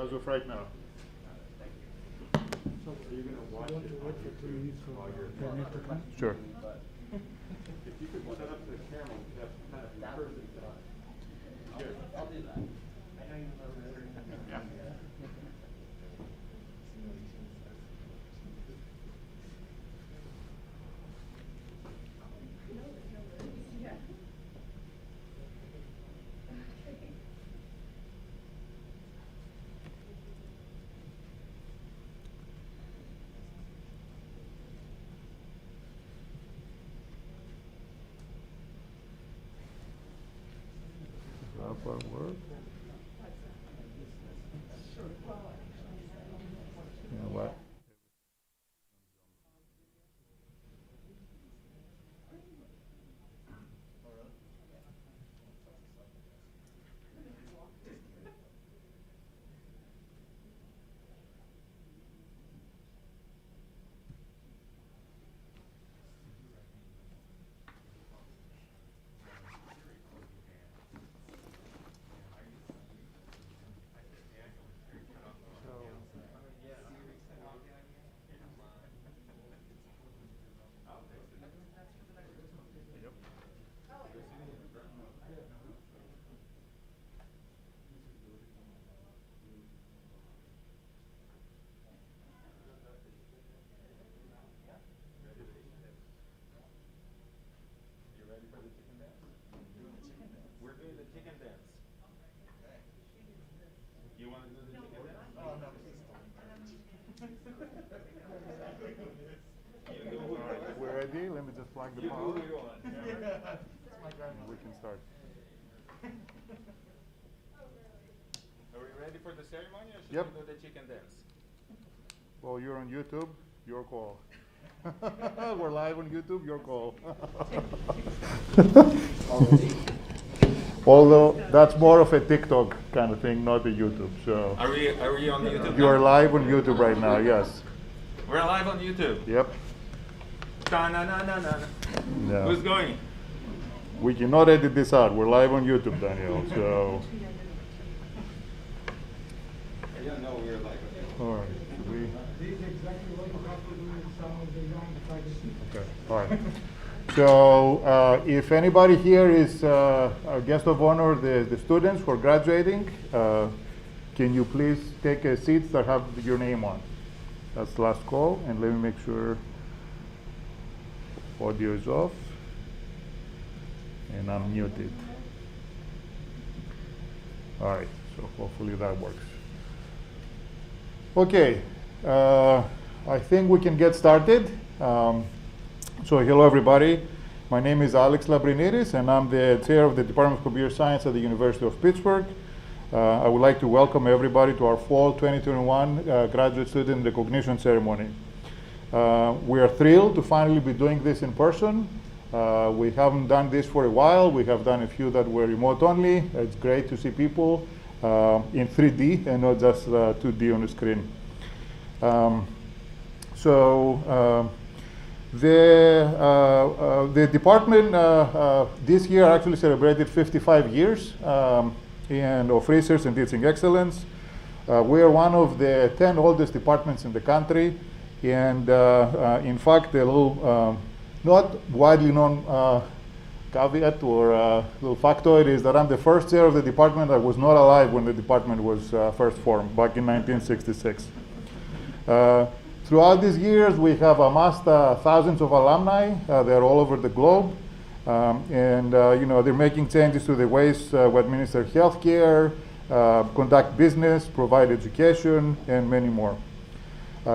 as of right now. So are you going to watch it while you're talking? Sure. If you could set up the camera, that's kind of perfect. I'll do that. I know you love it. Yeah. That part work? You know what? We're ready. Let me just plug the power. We can start. Are we ready for the ceremony or should Yep. we do the chicken dance? Well, you're on YouTube. Your call. We're live on YouTube. Your call. Although that's more of a TikTok kind of thing, not a YouTube. So Are we on YouTube? you are now? live on YouTube right now. Yes. We're live on YouTube. Yep. Ta-na-na-na-na. Yeah. Who's going? We cannot edit this out. We're live on YouTube, Daniel. So. I didn't know we were live. All right. Should we? This is exactly what you have to do with some of the young faculty. Okay. All right. So if anybody here is a guest of honor, the students who are graduating, can you please take a seat that have your name on? That's the last call, and let me make sure audio is off and I'm muted. All right, so hopefully that works. Okay, I think we can get started. So hello everybody, my name is Alex Labriniris and I'm the chair of the Department of Computer Science at the University of Pittsburgh. I would like to welcome everybody to our fall 2021 graduate student recognition ceremony. We are thrilled to finally be doing this in person. We haven't done this for a while. We have done a few that were remote only. It's great to see people in 3D and not just 2D on the screen. The department this year actually celebrated 55 years and of research and teaching excellence. We are one of the 10 oldest departments in the country, and in fact, a little not widely known caveat or little factoid is that I'm the first chair of the department that was not alive when the department was first formed back in 1966. Throughout these years, we have amassed thousands of alumni. They're all over the globe. And they're making changes to the ways we administer healthcare, conduct business, provide education, and many more.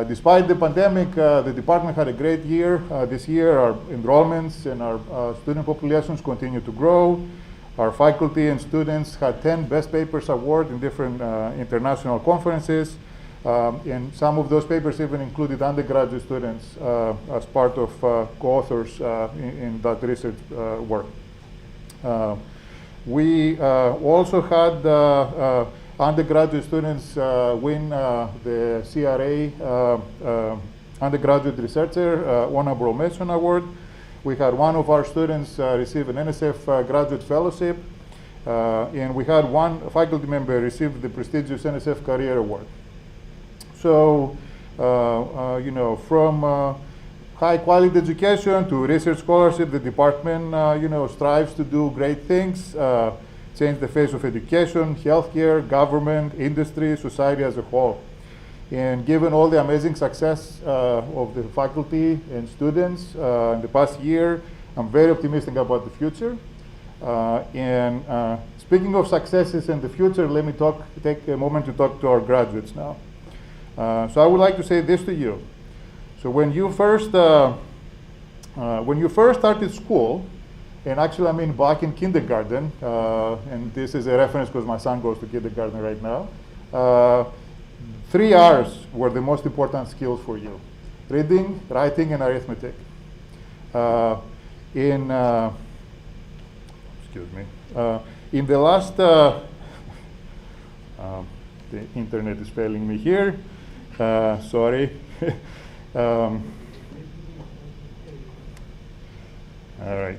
Despite the pandemic, the department had a great year. This year, our enrollments and our student populations continue to grow. Our faculty and students had 10 Best Papers Awards in different international conferences. And some of those papers even included undergraduate students as part of co-authors in that research work. We also had undergraduate students win the CRA Undergraduate Researcher Honorable Mention Award. We had one of our students receive an NSF Graduate Fellowship. And we had one faculty member receive the prestigious NSF Career Award. So, from high quality education to research scholarship, the department, strives to do great things, change the face of education, healthcare, government, industry, society as a whole. And given all the amazing success of the faculty and students in the past year, I'm very optimistic about the future. Speaking of successes in the future, let me take a moment to talk to our graduates now. So I would like to say this to you. So when you first started school, and actually I mean back in kindergarten, and this is a reference because my son goes to kindergarten right now, 3 R's were the most important skills for you: reading, writing, and arithmetic. In the last, the internet is failing me here. Sorry. All right.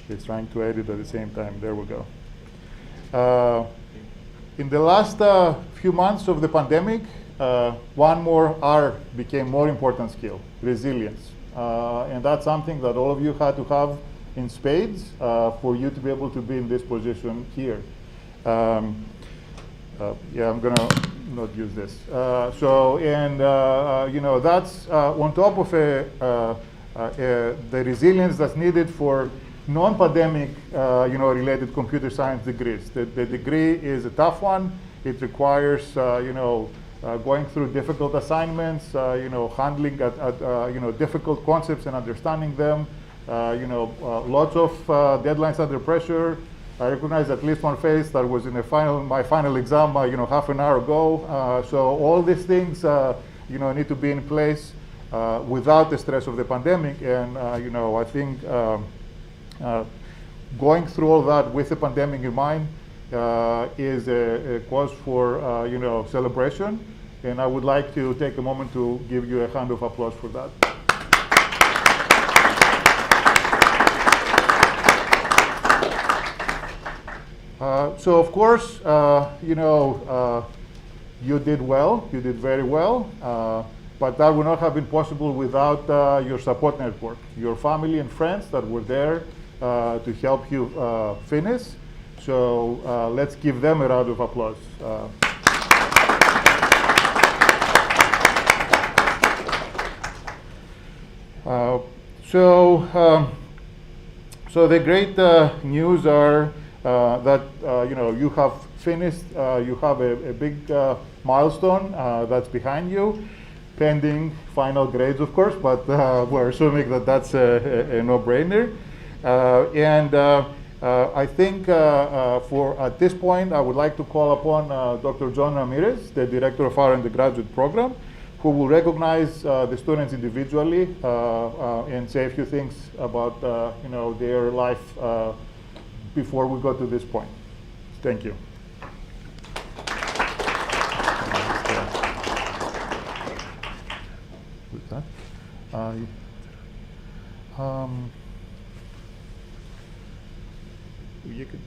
It's trying to edit at the same time. There we go. In the last few months of the pandemic, one more R became more important skill: resilience. And that's something that all of you had to have in spades for you to be able to be in this position here. I'm gonna not use this. That's on top of the resilience that's needed for non-pandemic, related computer science degrees. The degree is a tough one. It requires, going through difficult assignments, handling difficult concepts and understanding them. Lots of deadlines under pressure. I recognize at least one face that was in my final exam, half an hour ago. So all these things, need to be in place without the stress of the pandemic. And I think going through all that with the pandemic in mind is a cause for celebration. And I would like to take a moment to give you a hand of applause for that. So of course, you did well, you did very well, but that would not have been possible without your support network, your family and friends that were there to help you finish. So let's give them a round of applause. So the great news are that you have finished. You have a big milestone that's behind you, pending final grades, of course. But we're assuming that that's a no-brainer. I think at this point, I would like to call upon Dr. John Ramirez, the director of our undergraduate program, who will recognize the students individually and say a few things about their life before we go to this point. Thank you. With that, you could.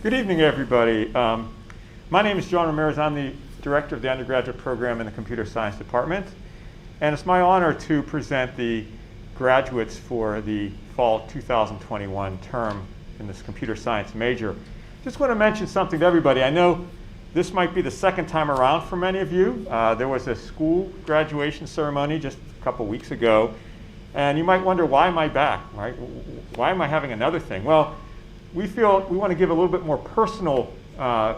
Good evening, everybody. My name is John Ramirez. I'm the director of the undergraduate program in the computer science department. And it's my honor to present the graduates for the fall 2021 term in this computer science major. Just want to mention something to everybody. I know this might be the second time around for many of you. There was a school graduation ceremony just a couple weeks ago. And you might wonder, why am I back, right? Why am I having another thing? Well, we feel we want to give a little bit more personal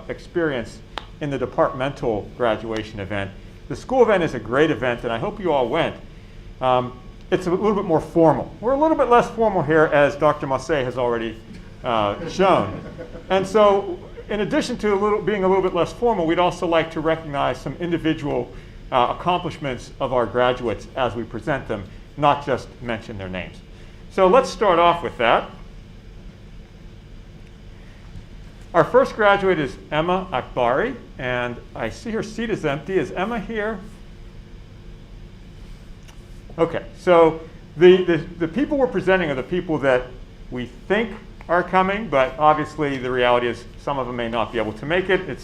experience in the departmental graduation event. The school event is a great event, and I hope you all went. It's a little bit more formal. We're a little bit less formal here, as Dr. Massé has already shown. And so, in addition to being a little bit less formal, we'd also like to recognize some individual accomplishments of our graduates as we present them, not just mention their names. So let's start off with that. Our first graduate is Emma Akbari, and I see her seat is empty. Is Emma here? Okay, so the people we're presenting are the people that we think are coming, but obviously the reality is some of them may not be able to make it.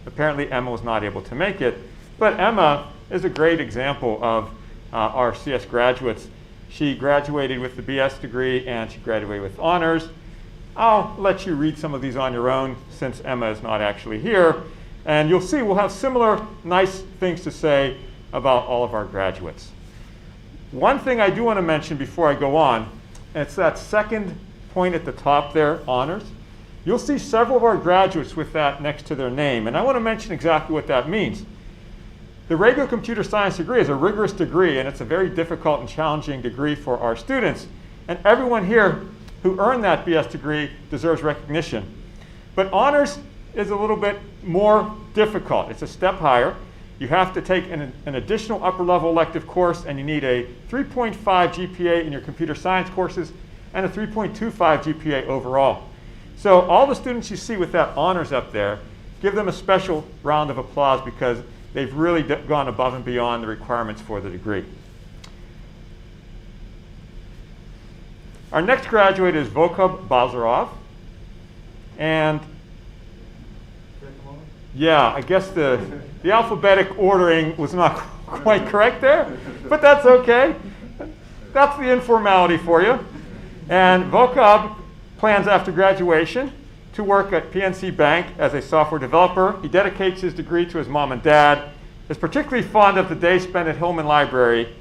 Apparently Emma was not able to make it, but Emma is a great example of our CS graduates. She graduated with the BS degree and she graduated with honors. I'll let you read some of these on your own since Emma is not actually here. And you'll see we'll have similar nice things to say about all of our graduates. One thing I do want to mention before I go on, it's that second point at the top there, honors. You'll see several of our graduates with that next to their name, and I want to mention exactly what that means. The regular computer science degree is a rigorous degree, and it's a very difficult and challenging degree for our students. And everyone here who earned that BS degree deserves recognition. But honors is a little bit more difficult. It's a step higher. You have to take an additional upper level elective course, and you need a 3.5 GPA in your computer science courses and a 3.25 GPA overall. So all the students you see with that honors up there, give them a special round of applause because they've really gone above and beyond the requirements for the degree. Our next graduate is Volkov Bazarov. And yeah, I guess the alphabetic ordering was not quite correct there, but that's okay. That's the informality for you. And Volkov plans after graduation to work at PNC Bank as a software developer. He dedicates his degree to his mom and dad, is particularly fond of the day spent at Hillman Library,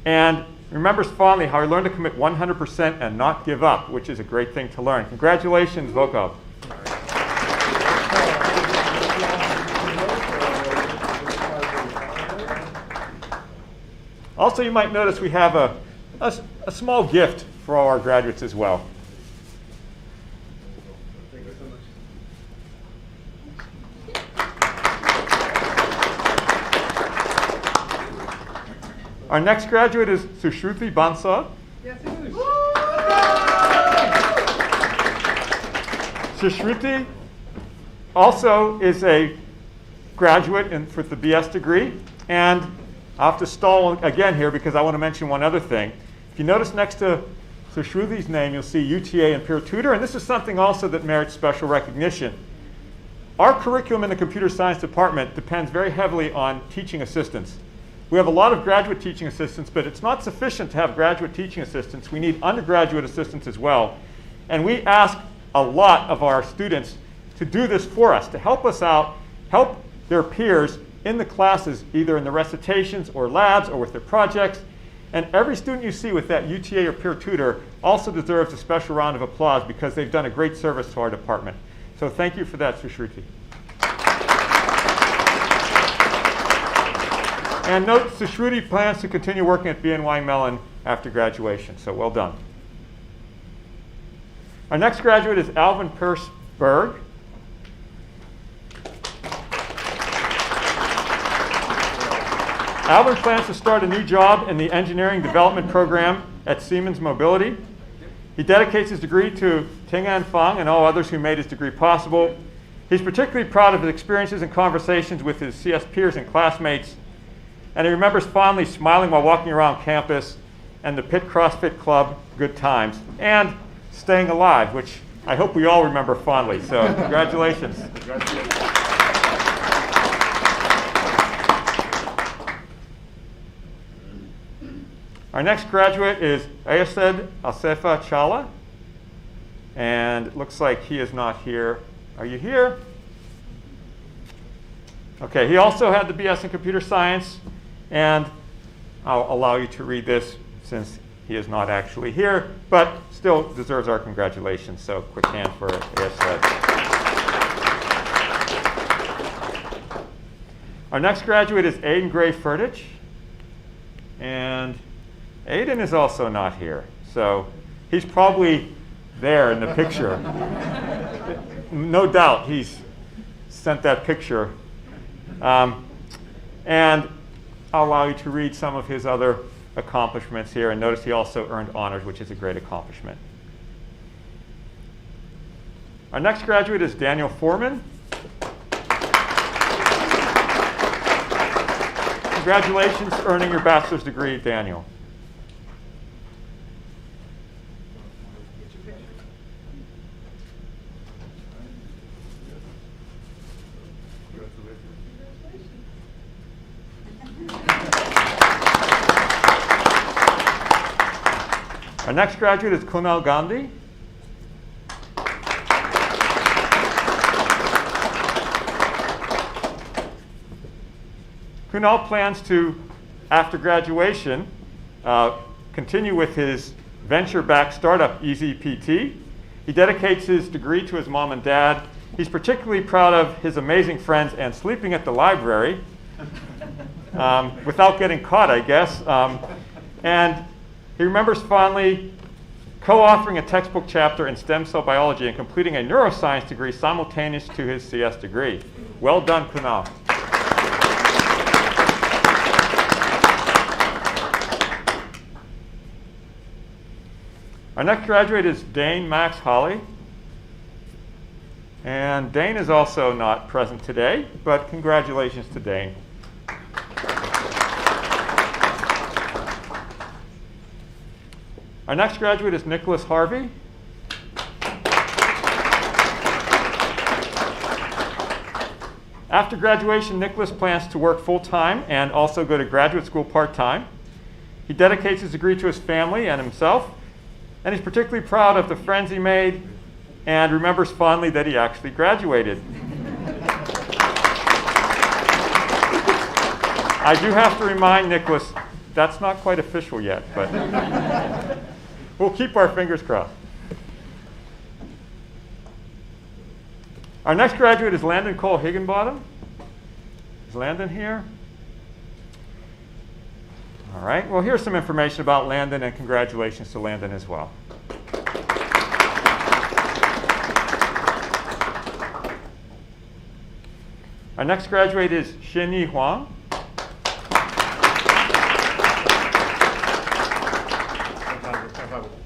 and remembers fondly how he learned to commit 100% and not give up, which is a great thing to learn. Congratulations, Volkov. Also, you might notice we have a small gift for all our graduates as well. Our next graduate is Shruti Bansal. Yes, it is. Shruti also is a graduate for the BS degree, and I'll have to stall again here because I want to mention one other thing. If you notice next to Shruti's name, you'll see UTA and peer tutor, and this is something also that merits special recognition. Our curriculum in the computer science department depends very heavily on teaching assistants. We have a lot of graduate teaching assistants, but it's not sufficient to have graduate teaching assistants. We need undergraduate assistants as well. And we ask a lot of our students to do this for us, to help us out, help their peers in the classes, either in the recitations or labs or with their projects. And every student you see with that UTA or peer tutor also deserves a special round of applause because they've done a great service to our department. So thank you for that, Shruti. And note, Shruti plans to continue working at BNY Mellon after graduation, so well done. Our next graduate is Alvin Berg. Alvin plans to start a new job in the engineering development program at Siemens Mobility. He dedicates his degree to Ting-An Fang and all others who made his degree possible. He's particularly proud of his experiences and conversations with his CS peers and classmates. And he remembers fondly smiling while walking around campus and the Pitt CrossFit Club good times and staying alive, which I hope we all remember fondly. So congratulations. Our next graduate is Ayased Alsefa Chala. And it looks like he is not here. Are you here? Okay, he also had the BS in computer science. And I'll allow you to read this since he is not actually here, but still deserves our congratulations. So quick hand for Ayased. Our next graduate is Aiden Gray-Furtich. And Aiden is also not here. So he's probably there in the picture. No doubt he's sent that picture. And I'll allow you to read some of his other accomplishments here. And notice he also earned honors, which is a great accomplishment. Our next graduate is Daniel Foreman. Congratulations for earning your bachelor's degree, Daniel. Our next graduate is Kunal Gandhi. Kunal plans to, after graduation, continue with his venture-backed startup, EasyPT. He dedicates his degree to his mom and dad. He's particularly proud of his amazing friends and sleeping at the library, without getting caught, I guess. And he remembers fondly co-authoring a textbook chapter in stem cell biology and completing a neuroscience degree simultaneous to his CS degree. Well done, Kunal. Our next graduate is Dane Max Holly. And Dane is also not present today, but congratulations to Dane. Our next graduate is Nicholas Harvey. After graduation, Nicholas plans to work full-time and also go to graduate school part-time. He dedicates his degree to his family and himself, and he's particularly proud of the friends he made and remembers fondly that he actually graduated. I do have to remind Nicholas, that's not quite official yet, but we'll keep our fingers crossed. Our next graduate is Landon Cole Higginbottom. Is Landon here? All right, well, here's some information about Landon, and congratulations to Landon as well. Our next graduate is Shenyihuang.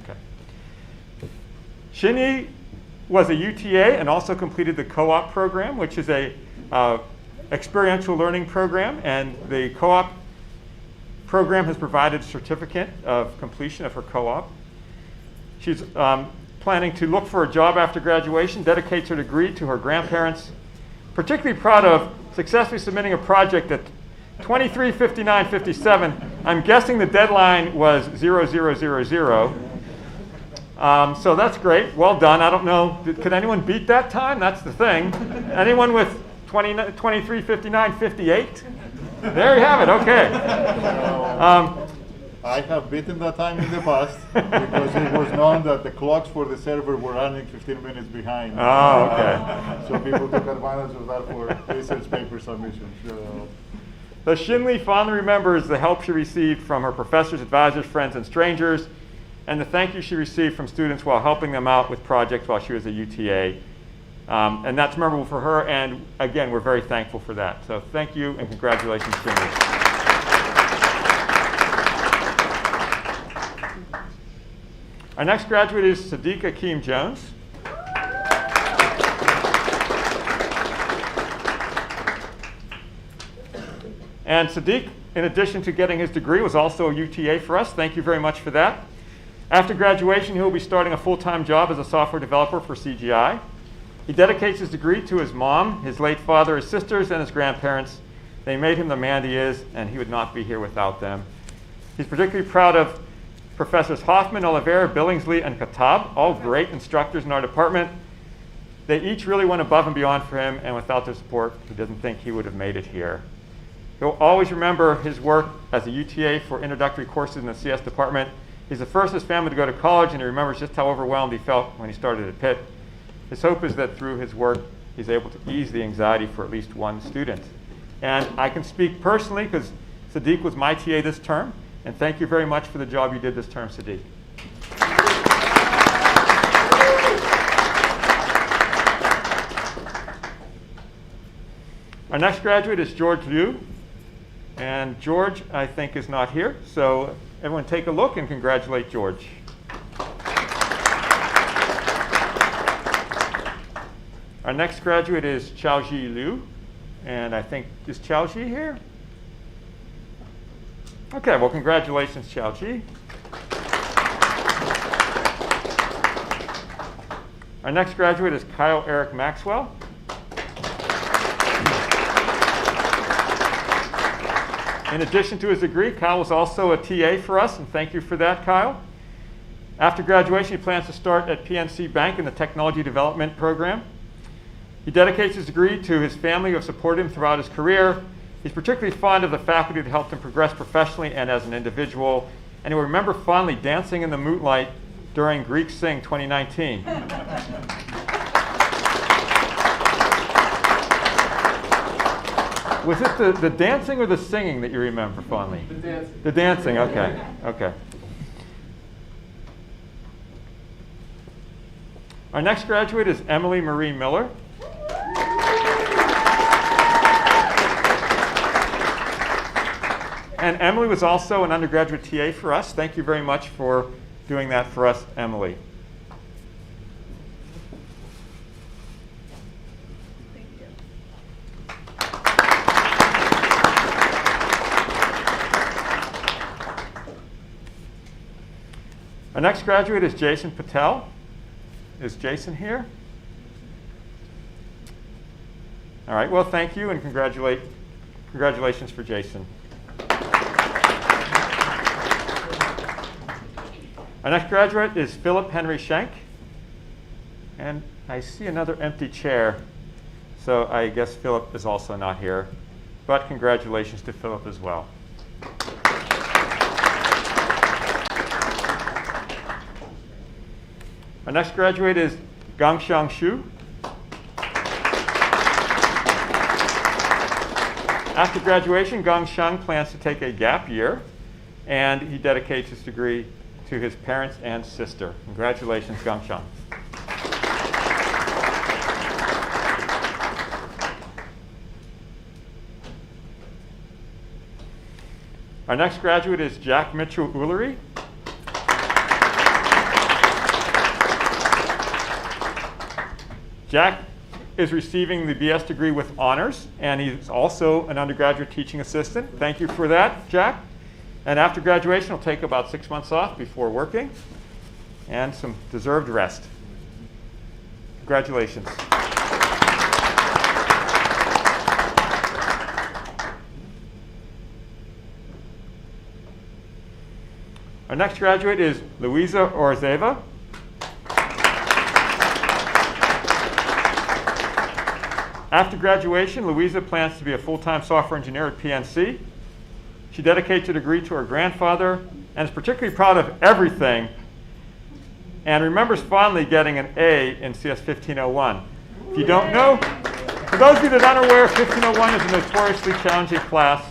Okay. Shenyi was a UTA and also completed the co-op program, which is a experiential learning program, and the co-op program has provided a certificate of completion of her co-op. She's planning to look for a job after graduation, dedicates her degree to her grandparents, particularly proud of successfully submitting a project at 23:59:57. I'm guessing the deadline was 00:00. So that's great. Well done. I don't know, could anyone beat that time? That's the thing. Anyone with 23:59:58? There you have it. Okay. I have beaten that time in the past because it was known that the clocks for the server were running 15 minutes behind. Oh, okay. So people took advantage of that for research paper submissions. So Shinli fondly remembers the help she received from her professors, advisors, friends, and strangers, and the thank you she received from students while helping them out with projects while she was a UTA. And that's memorable for her, and again, we're very thankful for that. So thank you, and congratulations, Shinli. Our next graduate is Sadiq Akeem Jones. And Sadiq, in addition to getting his degree, was also a UTA for us. Thank you very much for that. After graduation, he will be starting a full-time job as a software developer for CGI. He dedicates his degree to his mom, his late father, his sisters, and his grandparents. They made him the man he is, and he would not be here without them. He's particularly proud of Professors Hoffman, Oliveira, Billingsley, and Katab, all great instructors in our department. They each really went above and beyond for him, and without their support, he doesn't think he would have made it here. He'll always remember his work as a UTA for introductory courses in the CS department. He's the first in his family to go to college, and he remembers just how overwhelmed he felt when he started at Pitt. His hope is that through his work, he's able to ease the anxiety for at least one student. And I can speak personally because Sadiq was my TA this term, and thank you very much for the job you did this term, Sadiq. Our next graduate is George Liu, and George, I think, is not here, so everyone take a look and congratulate George. Our next graduate is Xiaoji Liu. And I think, is Xiaoji here? Okay, well, congratulations, Xiaoji. Our next graduate is Kyle Eric Maxwell. In addition to his degree, Kyle was also a TA for us, and thank you for that, Kyle. After graduation, he plans to start at PNC Bank in the Technology Development Program. He dedicates his degree to his family who have supported him throughout his career. He's particularly fond of the faculty that helped him progress professionally and as an individual, and he will remember fondly dancing in the moonlight during Greek Sing 2019. Was it the dancing or the singing that you remember fondly? The dancing. The dancing, okay, okay. Our next graduate is Emily Marie Miller. And Emily was also an undergraduate TA for us. Thank you very much for doing that for us, Emily. Thank you. Our next graduate is Jason Patel. Is Jason here? All right, well, thank you, and congratulations for Jason. Our next graduate is Philip Henry Schenk. And I see another empty chair, so I guess Philip is also not here. But congratulations to Philip as well. Our next graduate is GongShang Xu. After graduation, GongShang plans to take a gap year, and he dedicates his degree to his parents and sister. Congratulations, GongShang. Our next graduate is Jack Mitchell Ullery. Jack is receiving the BS degree with honors, and he's also an undergraduate teaching assistant. Thank you for that, Jack. And after graduation, he'll take about 6 months off before working and some deserved rest. Congratulations. Our next graduate is Luisa Orzeva. After graduation, Louisa plans to be a full-time software engineer at PNC. She dedicates her degree to her grandfather and is particularly proud of everything and remembers fondly getting an A in CS 1501. If you don't know, for those of you that aren't aware, 1501 is a notoriously challenging class,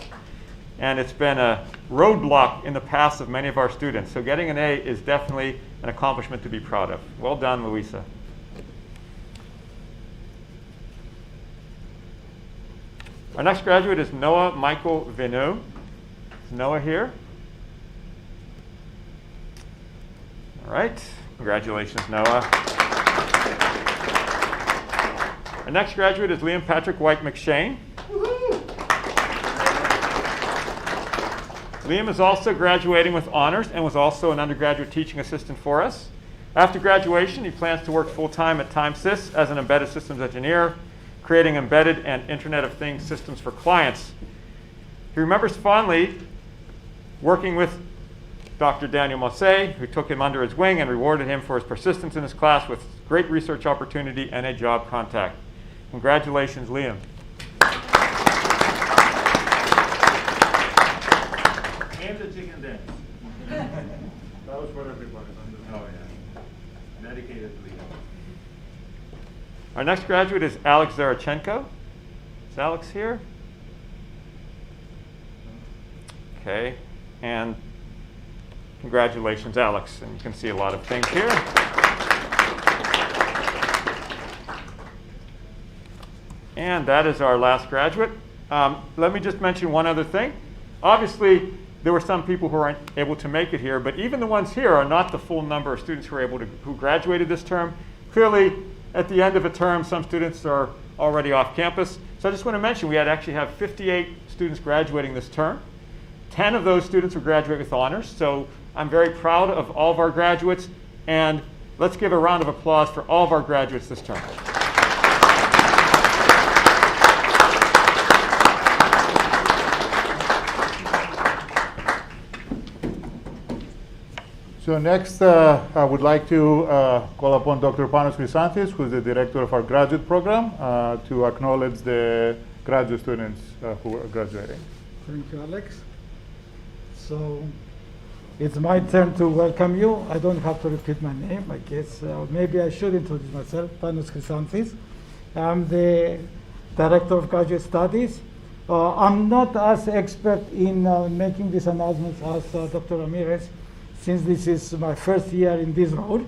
and it's been a roadblock in the past of many of our students. So getting an A is definitely an accomplishment to be proud of. Well done, Louisa. Our next graduate is Noah Michael Venu. Is Noah here? All right. Congratulations, Noah. Our next graduate is Liam Patrick White McShane. Liam is also graduating with honors and was also an undergraduate teaching assistant for us. After graduation, he plans to work full-time at TimeSys as an embedded systems engineer, creating embedded and Internet of Things systems for clients. He remembers fondly working with Dr. Daniel Mosse, who took him under his wing and rewarded him for his persistence in his class with great research opportunity and a job contact. Congratulations, Liam. And the chicken dance. That was for everybody. Oh, yeah. Dedicated to Liam. Our next graduate is Alex Zarachenko. Is Alex here? Okay, and congratulations, Alex. And you can see a lot of things here. And that is our last graduate. Let me just mention one other thing. Obviously, there were some people who weren't able to make it here, but even the ones here are not the full number of students who graduated this term. Clearly, at the end of a term, some students are already off campus. So I just want to mention we actually have 58 students graduating this term. 10 of those students will graduate with honors. So I'm very proud of all of our graduates. And let's give a round of applause for all of our graduates this term. So next, I would like to call upon Dr. Panos Chrysanthis, who is the director of our graduate program, to acknowledge the graduate students who are graduating. Thank you, Alex. So it's my turn to welcome you. I don't have to repeat my name, I guess. Maybe I should introduce myself, Panos Chrysanthis. I'm the Director of Graduate Studies. I'm not as expert in making these announcements as Dr. Ramirez, since this is my first year in this role.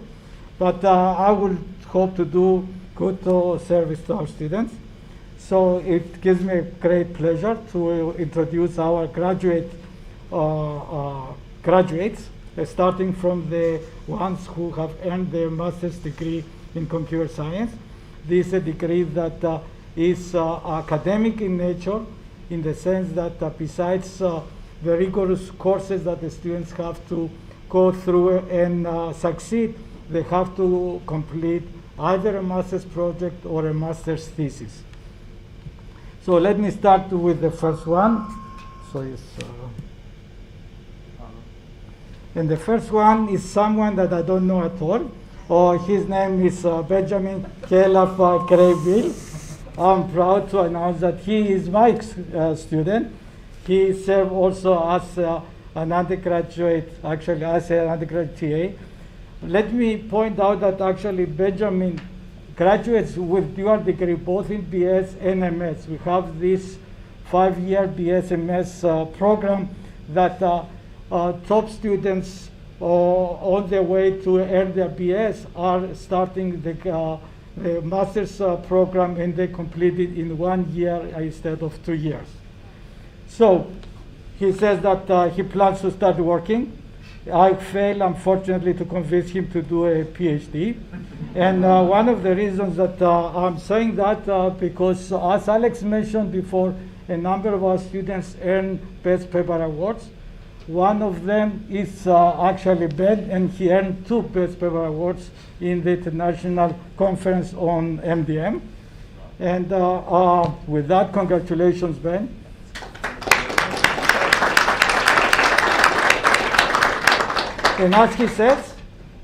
But I will hope to do good service to our students. So it gives me a great pleasure to introduce our graduates, starting from the ones who have earned their master's degree in computer science. This is a degree that is academic in nature, in the sense that besides the rigorous courses that the students have to go through and succeed, they have to complete either a master's project or a master's thesis. So let me start with the first one. So it's, and the first one is someone that I don't know at all. His name is Benjamin Keller Crayville. I'm proud to announce that he is my student. He served also as an undergraduate, actually as an undergraduate TA. Let me point out that actually Benjamin graduates with dual degree both in BS and MS. We have this 5-year BS MS program that top students all the way to earn their BS are starting the master's program, and they complete it in 1 year instead of 2 years. So he says that he plans to start working. I failed, unfortunately, to convince him to do a PhD. And one of the reasons that I'm saying that, because as Alex mentioned before, a number of our students earn Best Paper Awards. One of them is actually Ben, and he earned 2 Best Paper Awards in the International Conference on MDM. And with that, congratulations, Ben. And as he says,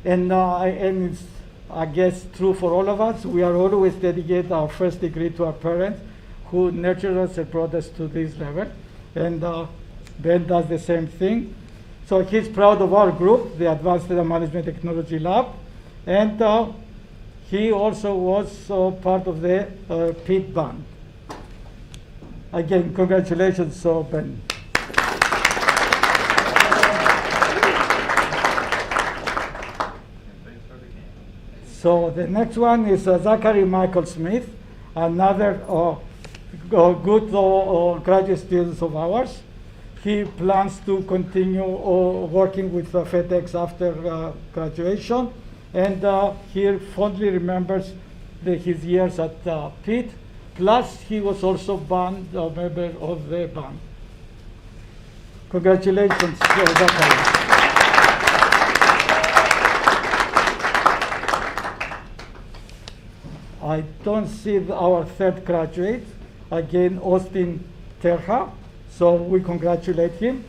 and it's, I guess, true for all of us, we are always dedicate our first degree to our parents who nurtured us and brought us to this level. And Ben does the same thing. So he's proud of our group, the Advanced Data Management Technology Lab. And he also was part of the PIT band. Again, congratulations, Ben. So the next one is Zachary Michael Smith, another good graduate student of ours. He plans to continue working with FedEx after graduation, and he fondly remembers his years at Pitt. Plus, he was also a member of the band. Congratulations, Zachary. I don't see our third graduate, again, Austin Terha, so we congratulate him.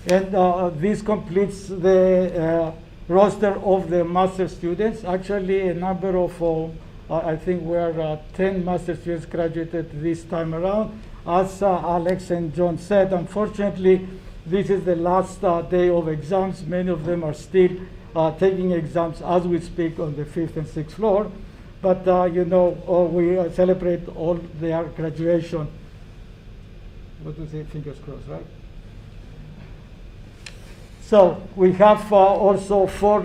And this completes the roster of the master students. Actually, a number of, I think we're 10 master students graduated this time around. As Alex and John said, unfortunately, this is the last day of exams. Many of them are still taking exams as we speak on the 5th and 6th floor. But we celebrate all their graduation. What do you say? Fingers crossed, right? So we have also 4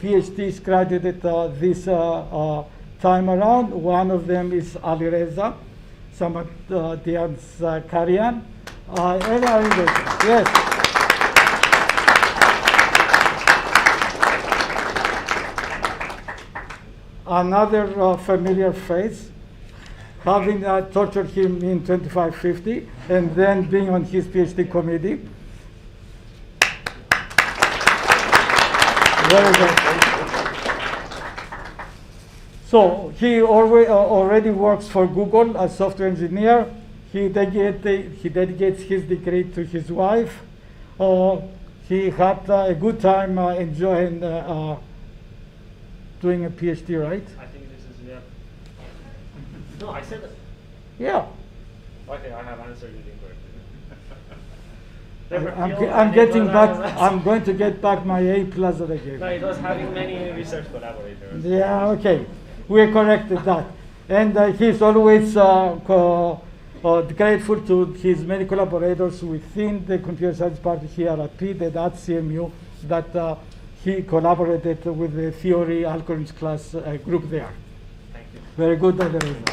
PhDs graduated this time around. One of them is Alireza, Zachary. Yes. another familiar face, having tortured him in 2550, and then being on his PhD committee. Very good. So he already works for Google as software engineer. He dedicates his degree to his wife. He had a good time enjoying doing a PhD, right? I think this is, yeah. No, I said that. Yeah. Okay, I have answered it I'm getting back. I'm going to get back my A+ that I gave. No, it was having many research collaborators. Yeah. Okay. We corrected that, and he's always grateful to his many collaborators within the computer science party here at Pitt and at CMU that he collaborated with the theory algorithms class group there. Thank you. Very good, Alireza.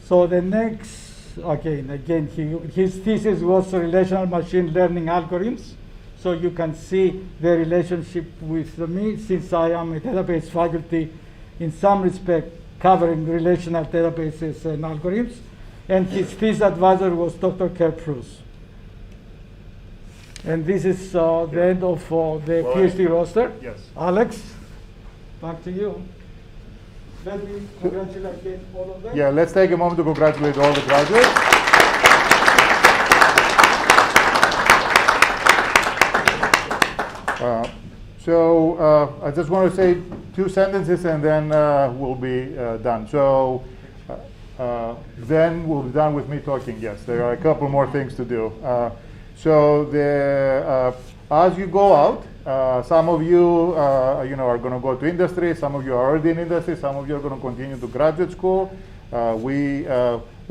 So the next, again, his thesis was relational machine learning algorithms. So you can see the relationship with me, since I am a database faculty, in some respect covering relational databases and algorithms. And his thesis advisor was Dr. Kerprus. And this is the end of the PhD roster. Yes. Alex, back to you. Let me congratulate all of them. Yeah, let's take a moment to congratulate all the graduates. I just want to say 2 sentences and then we'll be done. So then we'll be done with me talking. Yes, there are a couple more things to do. As you go out, some of you, are going to go to industry. Some of you are already in industry. Some of you are going to continue to graduate school. We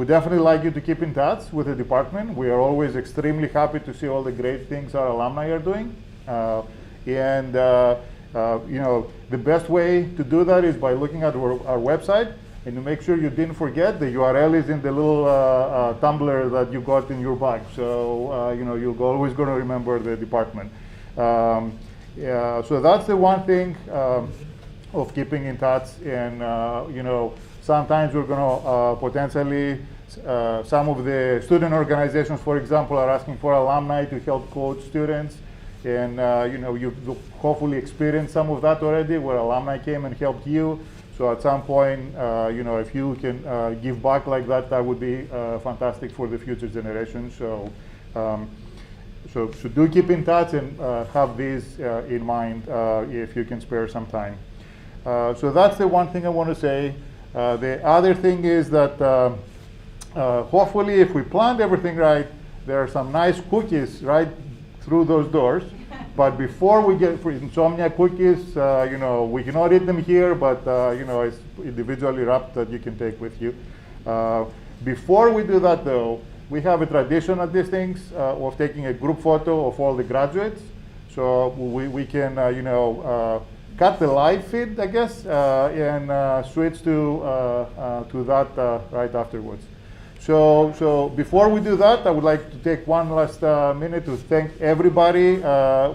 definitely like you to keep in touch with the department. We are always extremely happy to see all the great things our alumni are doing. The best way to do that is by looking at our website, and to make sure you didn't forget, the URL is in the little tumbler that you got in your bag. So you're always going to remember the department. So that's the one thing of keeping in touch. And sometimes we're going to potentially, some of the student organizations, for example, are asking for alumni to help coach students. And you've hopefully experienced some of that already, where alumni came and helped you. So at some point, if you can give back like that, that would be fantastic for the future generation. So do keep in touch and have these in mind if you can spare some time. So that's the one thing I want to say. The other thing is that hopefully, if we planned everything right, there are some nice cookies right through those doors. But before we get for insomnia cookies, we cannot eat them here, but it's individually wrapped that you can take with you. Before we do that, though, we have a tradition at these things of taking a group photo of all the graduates. So we can, cut the live feed, I guess, and switch to that right afterwards. So before we do that, I would like to take one last minute to thank everybody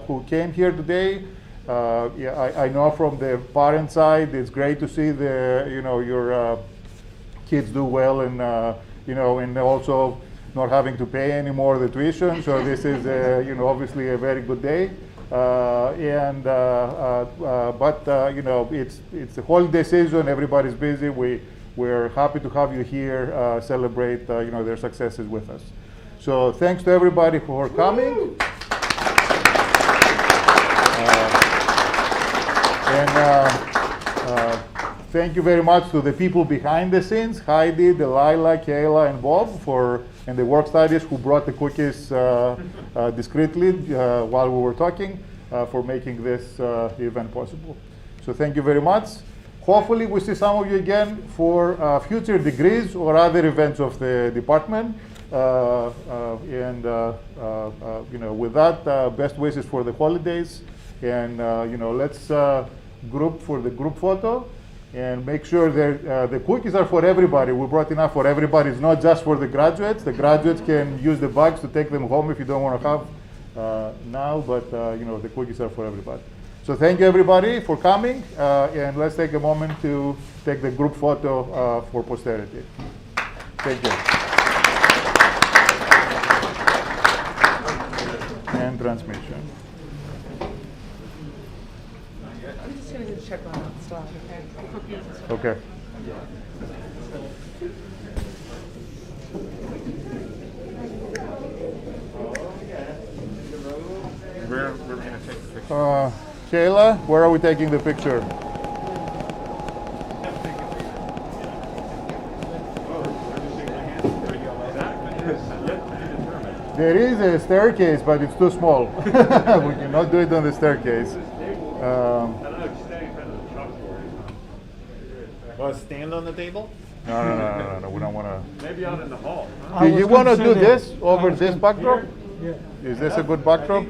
who came here today. I know from the parent side, it's great to see your kids do well, and and also not having to pay anymore the tuition. So this is obviously a very good day. It's the holiday season. Everybody's busy. We're happy to have you here celebrate their successes with us. So thanks to everybody for coming. Thank you very much to the people behind the scenes, Heidi, Delilah, Kayla, and Bob, and the work studies who brought the cookies discreetly while we were talking, for making this event possible. So thank you very much. Hopefully we see some of you again for future degrees or other events of the department. With that, best wishes for the holidays. And let's group for the group photo. And make sure that the cookies are for everybody. We brought enough for everybody. It's not just for the graduates. The graduates can use the bags to take them home if you don't want to have now, but the cookies are for everybody. So thank you everybody for coming, and let's take a moment to take the group photo for posterity. Thank you. And transmission. I'm just going to check on that slide, okay? Okay. Where we're going to take the picture. Kayla, where are we taking the picture? There is a staircase, but it's too small. We cannot do it on the staircase. Want to stand on the table? No. We don't want to. Maybe out in the hall. I Do was you want to gonna do say that. this over this backdrop? Yeah. Is this a good backdrop?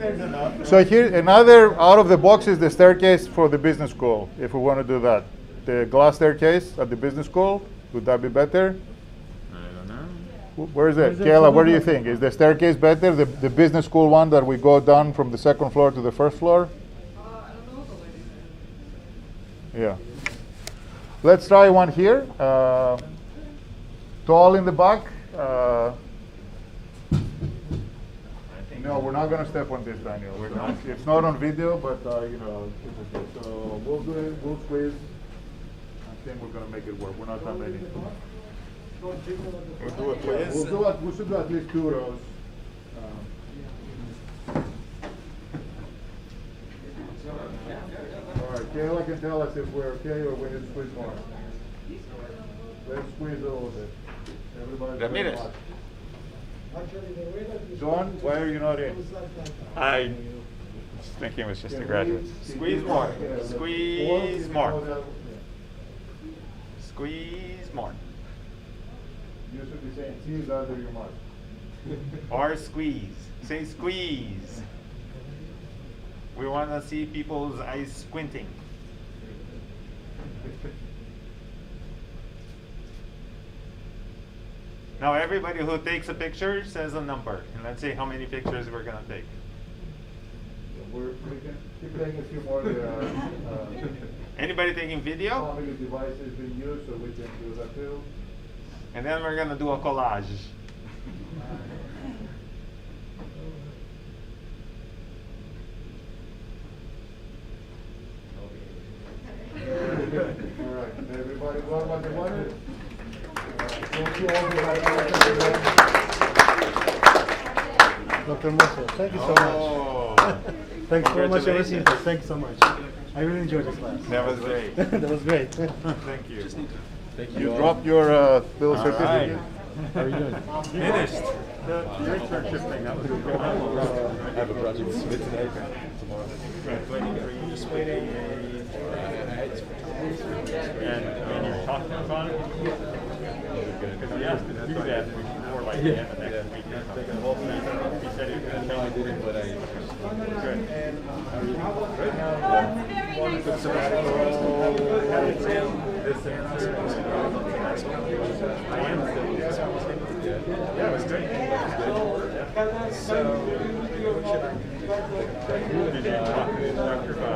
So here, another out of the box is the staircase for the business school, if we want to do that. The glass staircase at the business school, would that be better? I don't know. Where is it? Is it Kayla, what do you something think? Is the staircase better, the business school one that we go down from the second floor to the first floor? I don't know the lady. Yeah. Let's try one here. Tall in the back. No, we're not going to step on this, Daniel. We're not. It's not on video, but it's okay. So we'll do it. We'll squeeze. I think we're going to make it work. We're not that many. We'll do a quiz. We'll do it. We should do at least 2 rows. All right, Kayla can tell us if we're okay or we need to squeeze more. Let's squeeze a little bit. Everybody. Ramirez. John, why are you not in? I was thinking it was just the graduates. Squeeze more. Yeah, Squeeze or- more. yeah. Squeeze more. You should be saying T's under your mouth. Or squeeze. Say squeeze. We want to see people's eyes squinting. Now everybody who takes a picture says a number, and let's see how many pictures we're gonna take. We can keep taking a few more. Anybody taking video? How many devices being used, so we can do that too. And then we're gonna do a collage. All right, everybody got what they wanted? Thank you all. Dr. Mosso, thank you so much. Thanks so much for listening to us. Thank you so much. I really enjoyed the class. That was great. That was great. Thank you. You dropped your little certificate. How are you doing? Finished. The internship thing, that was good. I have a project to submit tonight, tomorrow. And you're talking about it? Because he asked to do that before like the end of next week. He said he was going to No, I didn't, but I. Good. Took sabbatical, had an exam, this answer. I am still. Yeah, it was great. So, Did you talk to the instructor about